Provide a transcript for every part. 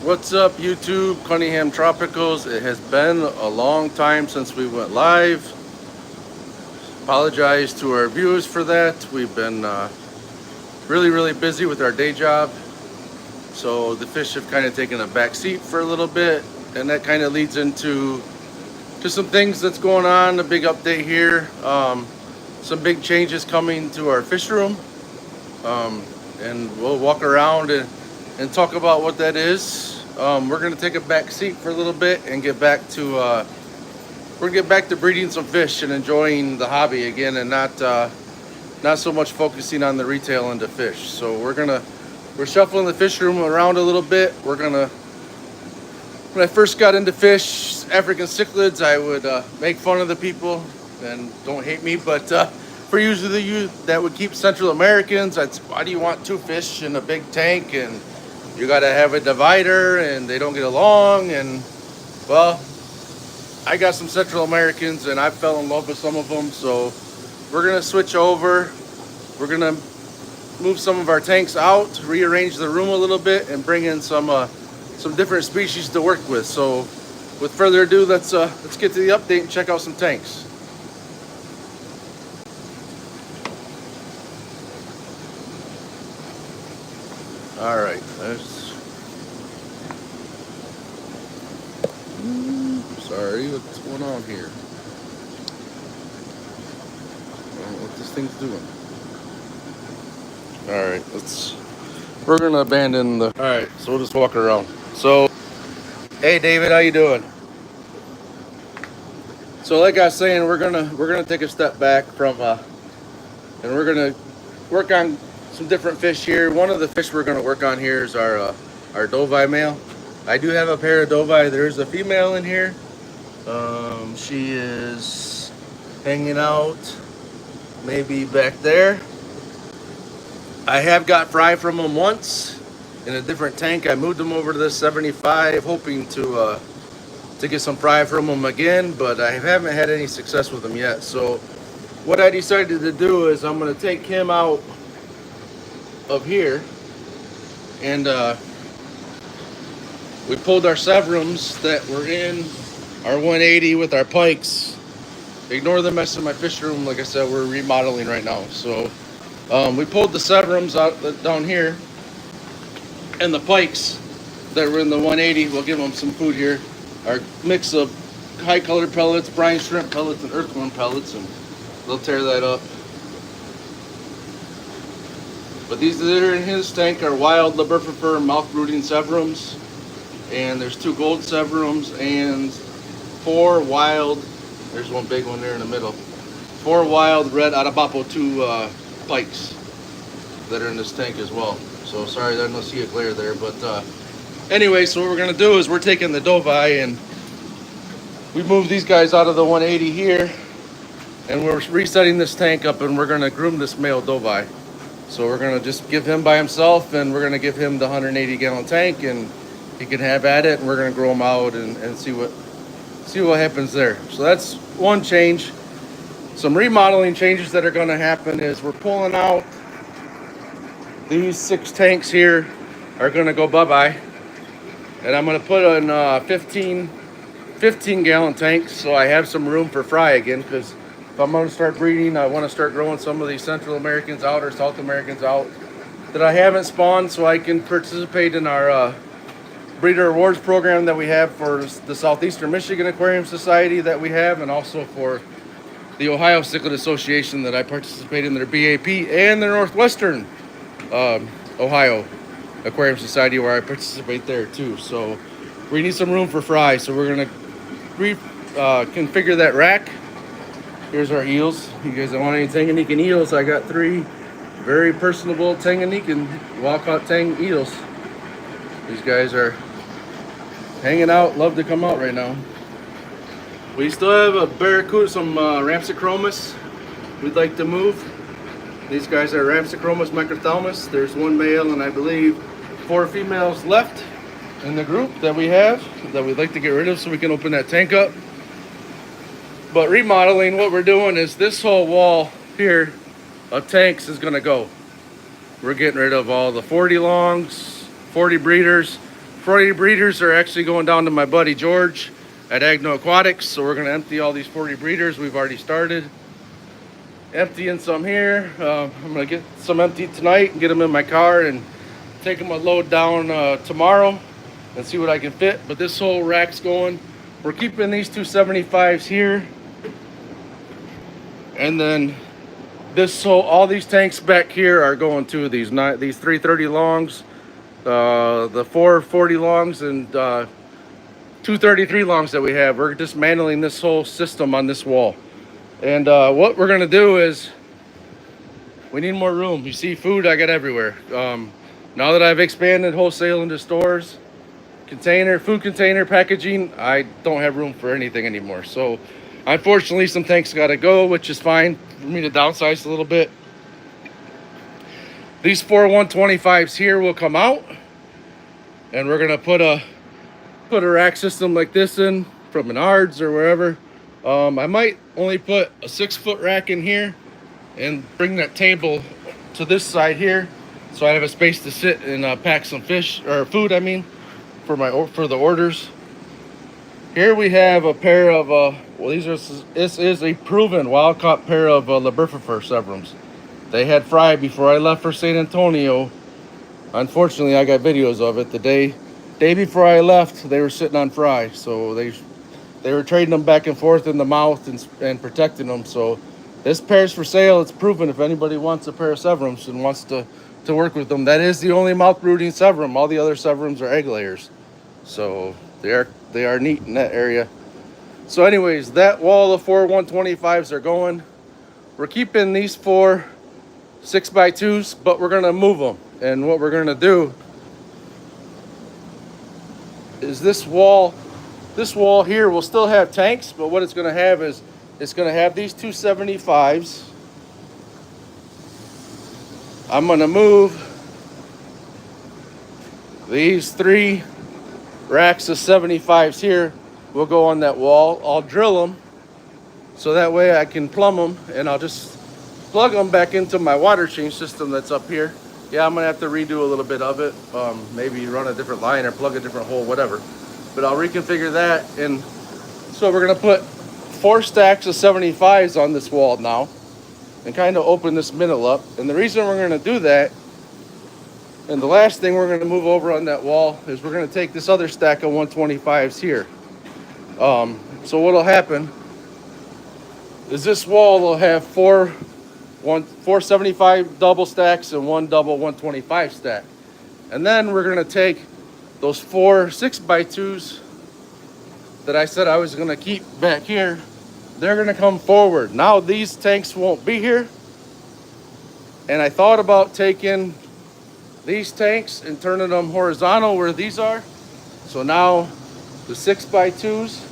What's up, YouTube? Cunningham Tropicals. It has been a long time since we went live. Apologize to our viewers for that. We've been really busy with our day job, so the fish have kind of taken a back seat for a little bit, and that kind of leads into some things that's going on. A big update here. Some big changes coming to our fish room, and we'll walk around and talk about what that is. We're gonna take a back seat for a little bit and get back to breeding some fish and enjoying the hobby again, and not so much focusing on the retail end of fish. So we're shuffling the fish room around a little bit. When I first got into fish, African cichlids, I would make fun of the people, and don't hate me, but for usually you that would keep Central Americans, why do you want two fish in a big tank, and you got to have a divider, and they don't get along? And well, I got some Central Americans and I fell in love with some of them, so we're gonna switch over. We're gonna move some of our tanks out, rearrange the room a little bit, and bring in some different species to work with. So with further ado, let's get to the update and check out some tanks. All right, sorry, what's going on here? I don't know what this thing's doing. All right, we're gonna abandon the. All right, so we'll just walk around. So, hey David, how you doing? So like I was saying, we're gonna take a step back from and we're gonna work on some different fish here. One of the fish we're gonna work on here is our dovi male. I do have a pair of dovi. There's a female in here. She is hanging out maybe back there. I have got fry from them once in a different tank. I moved them over to this 75, hoping to get some fry from them again, but I haven't had any success with them yet. So what I decided to do is I'm going to take him out of here, and we pulled our severums that were in our 180 with our pikes. Ignore the mess in my fish room. Like I said, we're remodeling right now. So we pulled the severums out down here, and the pikes that were in the 180, we'll give them some food here. Our mix of high colored pellets, brine shrimp pellets, and earthworm pellets, and they'll tear that up. But these that are in his tank are wild Liberfifer mouth brooding severums, and there's 2 gold severums and 4 wild, there's one big one there in the middle, 4 wild red Arapapo 2 pikes that are in this tank as well. So sorry, I don't see a glare there, but anyway, so what we're gonna do is we're taking the dovi and we move these guys out of the 180 here, and we're resetting this tank up, and we're gonna groom this male dovi. So we're gonna just give him by himself, and we're gonna give him the 180 gallon tank, and he can have at it, and we're gonna grow him out and see what happens there. So that's one change. Some remodeling changes that are gonna happen is we're pulling out these 6 tanks here are gonna go bye-bye, and I'm gonna put in 15 gallon tanks, so I have some room for fry again, because if I'm gonna start breeding, I wanna start growing some of these Central Americans out or South Americans out that I haven't spawned, so I can participate in our breeder awards program that we have for the Southeastern Michigan Aquarium Society that we have, and also for the Ohio Cichlid Association that I participate in their BAP, and the Northwestern Ohio Aquarium Society where I participate there too. So we need some room for fry, so we're gonna configure that rack. Here's our eels. You guys don't want any Tanganyikan eels? I got 3 very personable Tanganyikan wild-caught tang eels. These guys are hanging out, love to come out right now. We still have a barracuda, some Ramsicromus we'd like to move. These guys are Ramsicromus microthalmus. There's 1 male and I believe 4 females left in the group that we have that we'd like to get rid of so we can open that tank up. But remodeling, what we're doing is this whole wall here of tanks is gonna go. We're getting rid of all the 40 longs, 40 breeders, 40 breeders are actually going down to my buddy George at Agno Aquatics. So we're going to empty all these 40 breeders. We've already started emptying some here. I'm going to get some emptied tonight and get them in my car and take them a load down tomorrow and see what I can fit. But this whole rack's going. We're keeping these 275s here. And then this whole, all these tanks back here are going to these 330 longs, the 440 longs, and 233 longs that we have. We're dismantling this whole system on this wall. And what we're gonna do is, we need more room. You see food I got everywhere. Now that I've expanded wholesale into stores, food container packaging, I don't have room for anything anymore. So unfortunately some tanks gotta go, which is fine for me to downsize a little bit. These 4 125s here will come out, and we're gonna put a rack system like this in from Menards or wherever. I might only put a 6-foot rack in here and bring that table to this side here, so I have a space to sit and pack some fish or food. I mean, for the orders. Here we have a pair of this is a proven wild caught pair of Liberfifer Severums. They had fry before I left for San Antonio. Unfortunately, I got videos of it. The day before I left, they were sitting on fry, so they were trading them back and forth in the mouth and protecting them. So this pair's for sale. It's proven. If anybody wants a pair of Severums and wants to work with them, that is the only mouth brooding Severum. All the other Severums are egg layers, so they are neat in that area. So anyways, that wall of 4 125s are going. We're keeping these 4 6x2s, but we're gonna move them. And what we're gonna do is this wall here will still have tanks, but what it's gonna have is it's gonna have these 275s. I'm gonna move these 3 racks of 75s here. Will go on that wall. I'll drill them so that way I can plumb them, and I'll just plug them back into my water change system that's up here. Yeah, I'm gonna have to redo a little bit of it. Maybe run a different line or plug a different hole, whatever. But I'll reconfigure that. And so we're gonna put 4 stacks of 75s on this wall now and kind of open this middle up. And the reason we're gonna do that, and the last thing we're gonna move over on that wall, is we're gonna take this other stack of 125s here. So what'll happen is this wall will have 4 75 double stacks and 1 double 125 stack. And then we're gonna take those 4 6x2s that I said I was gonna keep back here. They're gonna come forward. Now these tanks won't be here. And I thought about taking these tanks and turning them horizontal where these are. So now the 6x2s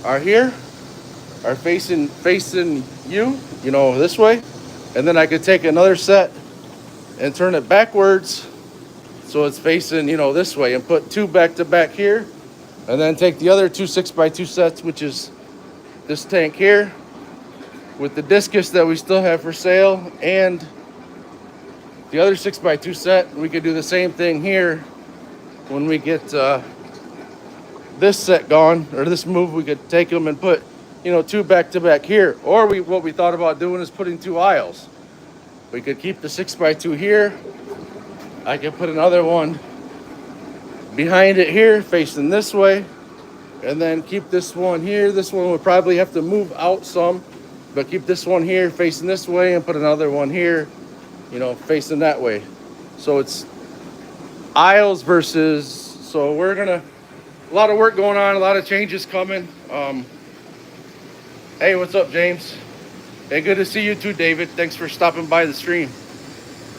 are here, are facing you know, this way. And then I could take another set and turn it backwards so it's facing, you know, this way, and put 2 back to back here. And then take the other 2 6x2 sets, which is this tank here with the discus that we still have for sale, and the other 6x2 set. We could do the same thing here when we get this set gone, or this move. We could take them and put, you know, 2 back to back here. Or what we thought about doing is putting 2 aisles. We could keep the 6x2 here. I could put another one behind it here facing this way, and then keep this one here. This one would probably have to move out some, but keep this one here facing this way and put another one here, you know, facing that way. So it's aisles versus, so we're gonna, a lot of work going on, a lot of changes coming. Hey, what's up, James? Hey, good to see you too, David. Thanks for stopping by the stream.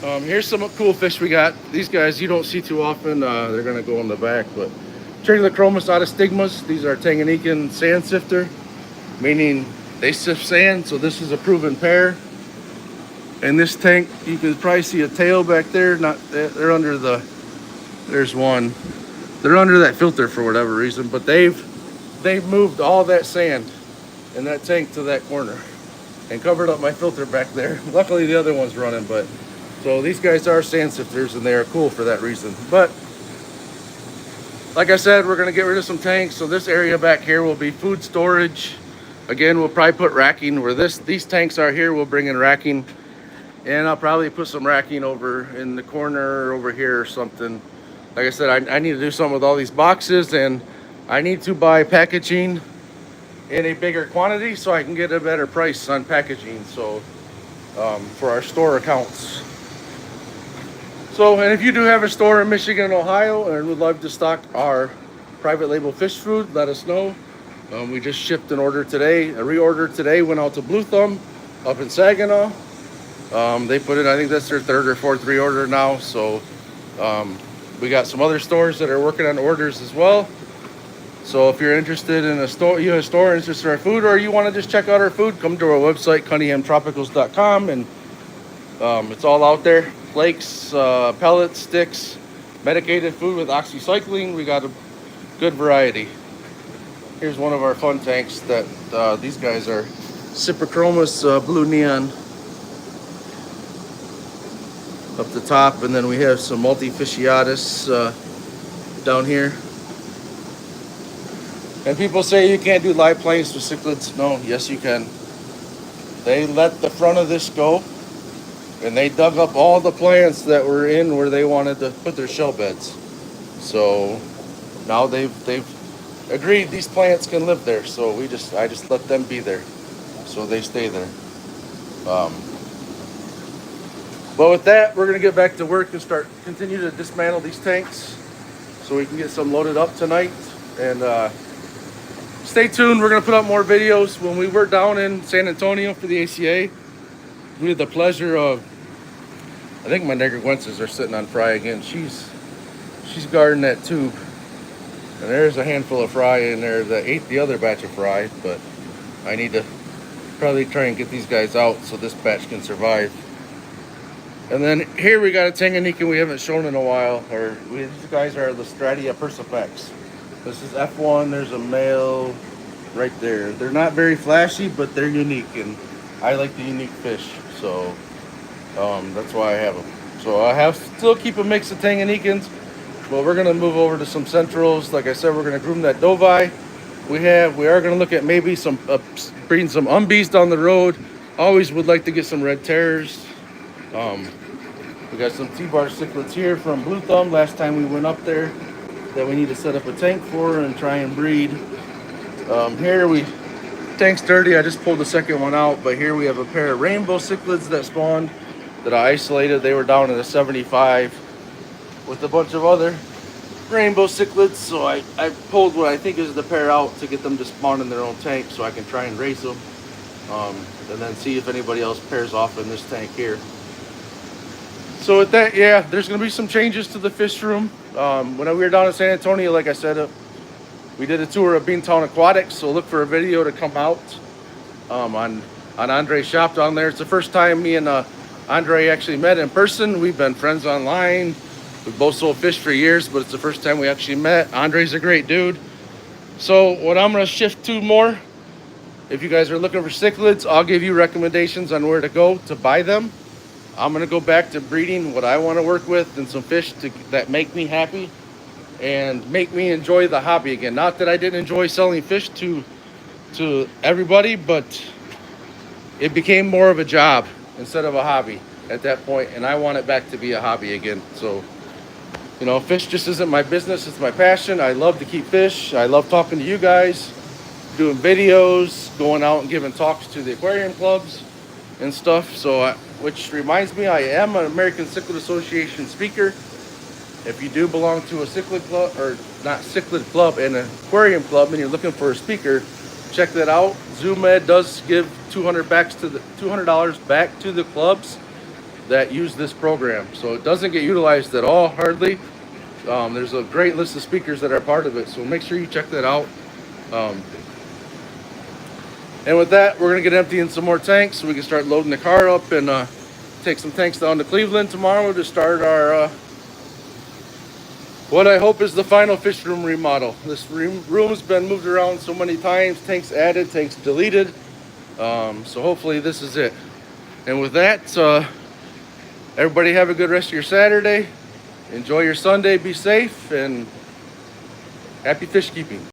Here's some cool fish we got. These guys you don't see too often. They're gonna go in the back, but Trichlochromis autostigmas. These are Tanganyikan sand sifter, meaning they sift sand. So this is a proven pair. And this tank, you can probably see a tail back there. They're under the. There's one. They're under that filter for whatever reason, but they've moved all that sand in that tank to that corner and covered up my filter back there. Luckily the other one's running, but so these guys are sand sifters and they are cool for that reason. But like I said, we're gonna get rid of some tanks. So this area back here will be food storage. Again, we'll probably put racking where these tanks are here. We'll bring in racking, and I'll probably put some racking over in the corner over here or something. Like I said, I need to do something with all these boxes, and I need to buy packaging in a bigger quantity so I can get a better price on packaging. So for our store accounts. So, and if you do have a store in Michigan and Ohio and would love to stock our private label fish food, let us know. We just shipped an order today. A reorder today went out to Blue Thumb up in Saginaw. They put in, I think that's their third or fourth reorder now. So we got some other stores that are working on orders as well. So if you're interested in a store, you have a store interested in our food, or you want to just check out our food, come to our website, cunninghamtropicals.com, and it's all out there. Flakes, pellets, sticks, medicated food with oxycycline. We got a good variety. Here's one of our fun tanks that these guys are Cyprichromis blue neon up the top, and then we have some multifisciatus down here. And people say you can't do live planes with cichlids. No, yes you can. They let the front of this go, and they dug up all the plants that were in where they wanted to put their shell beds. So now they've agreed these plants can live there. So I just let them be there, so they stay there. But with that, we're gonna get back to work and continue to dismantle these tanks so we can get some loaded up tonight. And stay tuned. We're gonna put up more videos. When we were down in San Antonio for the ACA, we had the pleasure of, I think my Negerwences are sitting on fry again. She's guarding that tube, and there's a handful of fry in there that ate the other batch of fry. But I need to probably try and get these guys out so this batch can survive. And then here we got a Tanganyika we haven't shown in a while. These guys are the Stratia persipex. This is F1. There's a male right there. They're not very flashy, but they're unique, and I like the unique fish. So that's why I have them. So I still keep a mix of Tanganyikans, but we're gonna move over to some centrals. Like I said, we're gonna groom that Dovi. We are gonna look at maybe some breeding some umbies down the road. Always would like to get some red terrors. We got some T-bar cichlids here from Blue Thumb. Last time we went up there, that we need to set up a tank for and try and breed. Tank's dirty. I just pulled the second one out, but here we have a pair of rainbow cichlids that spawned that I isolated. They were down in a 75 with a bunch of other rainbow cichlids. So I pulled what I think is the pair out to get them to spawn in their own tank so I can try and raise them. And then see if anybody else pairs off in this tank here. So with that, yeah, there's going to be some changes to the fish room. When we were down in San Antonio, like I said, we did a tour of Beantown Aquatics, so look for a video to come out on Andre's shop down there. It's the first time me and Andre actually met in person. We've been friends online. We've both sold fish for years, but it's the first time we actually met. Andre's a great dude. So what I'm going to shift to more, if you guys are looking for cichlids, I'll give you recommendations on where to go to buy them. I'm going to go back to breeding what I want to work with and some fish that make me happy and make me enjoy the hobby again. Not that I didn't enjoy selling fish to everybody, but it became more of a job instead of a hobby at that point, and I want it back to be a hobby again. So, you know, fish just isn't my business, it's my passion. I love to keep fish. I love talking to you guys, doing videos, going out and giving talks to the aquarium clubs and stuff. So which reminds me, I am an American Cichlid Association speaker. If you do belong to a cichlid club, or not cichlid club, and an aquarium club, and you're looking for a speaker, check that out. ZoomEd does give $200 back to the clubs that use this program. So it doesn't get utilized at all, hardly. There's a great list of speakers that are part of it, so make sure you check that out. And with that, we're gonna get emptying some more tanks so we can start loading the car up and take some tanks down to Cleveland tomorrow to start our what I hope is the final fish room remodel. This room has been moved around so many times, tanks added, tanks deleted. So hopefully this is it. And with that, everybody have a good rest of your Saturday. Enjoy your Sunday, be safe, and Happy fish keeping.